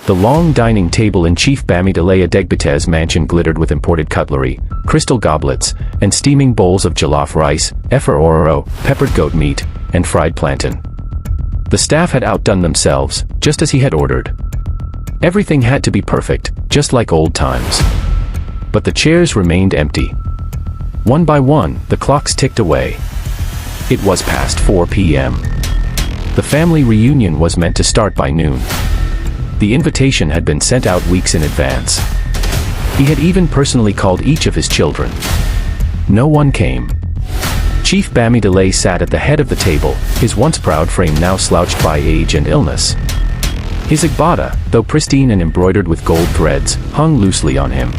The long dining table in Chief Bamidele Adegbate's mansion glittered with imported cutlery, crystal goblets, and steaming bowls of jollof rice, efer ororo, peppered goat meat, and fried plantain. The staff had outdone themselves, just as he had ordered. Everything had to be perfect, just like old times. But the chairs remained empty. One by one, the clocks ticked away. It was past 4 p.m. The family reunion was meant to start by noon. The invitation had been sent out weeks in advance. He had even personally called each of his children. No one came. Chief Bamidele sat at the head of the table, his once proud frame now slouched by age and illness. His agbada, though pristine and embroidered with gold threads, hung loosely on him.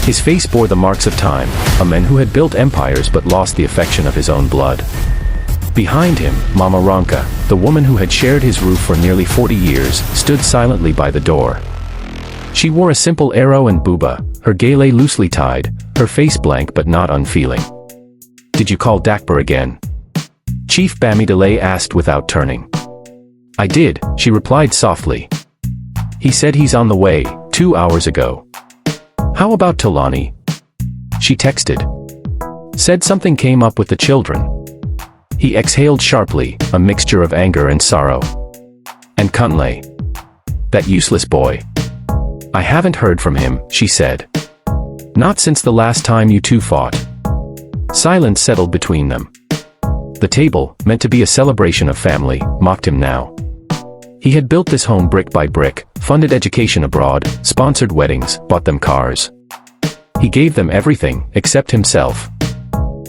His face bore the marks of time, a man who had built empires but lost the affection of his own blood. Behind him, Mama Ronka, the woman who had shared his roof for nearly 40 years, stood silently by the door. She wore a simple arrow and buba, her gele loosely tied, her face blank but not unfeeling. "Did you call Dakbar again?" Chief Bamidele asked without turning. "I did," she replied softly. "He said he's on the way, 2 hours ago." "How about Tolani?" She texted. "Said something came up with the children." He exhaled sharply, a mixture of anger and sorrow. "And Kunle? That useless boy?" "I haven't heard from him," she said. "Not since the last time you two fought." Silence settled between them. The table, meant to be a celebration of family, mocked him now. He had built this home brick by brick, funded education abroad, sponsored weddings, bought them cars. He gave them everything, except himself.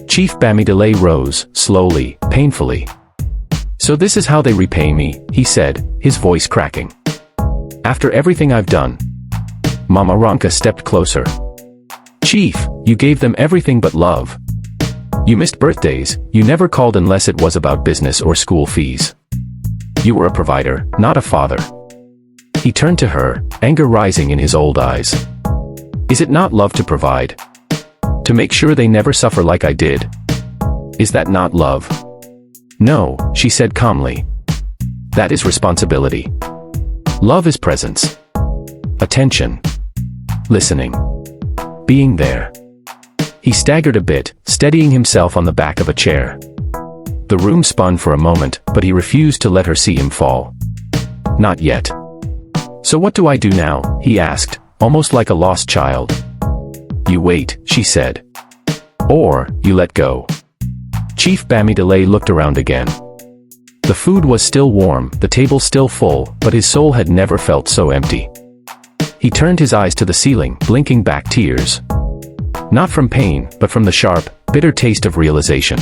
Chief Bamidele rose, slowly, painfully. "So this is how they repay me," he said, his voice cracking. "After everything I've done." Mama Ronka stepped closer. "Chief, you gave them everything but love. You missed birthdays, you never called unless it was about business or school fees. You were a provider, not a father." He turned to her, anger rising in his old eyes. "Is it not love to provide? To make sure they never suffer like I did? Is that not love?" "No," she said calmly. "That is responsibility. Love is presence. Attention. Listening. Being there." He staggered a bit, steadying himself on the back of a chair. The room spun for a moment, but he refused to let her see him fall. "Not yet." "So what do I do now?" he asked, almost like a lost child. "You wait," she said. "Or, you let go." Chief Bamidele looked around again. The food was still warm, the table still full, but his soul had never felt so empty. He turned his eyes to the ceiling, blinking back tears. Not from pain, but from the sharp, bitter taste of realization.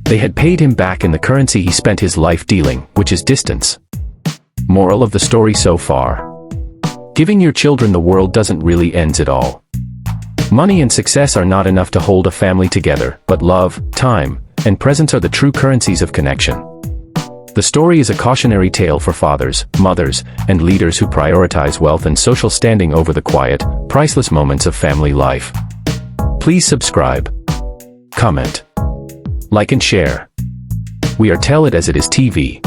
They had paid him back in the currency he spent his life dealing, which is distance. Moral of the story so far. Giving your children the world doesn't really end it all. Money and success are not enough to hold a family together, but love, time, and presence are the true currencies of connection. The story is a cautionary tale for fathers, mothers, and leaders who prioritize wealth and social standing over the quiet, priceless moments of family life. Please subscribe, comment, like and share. We are Tell It As It Is TV.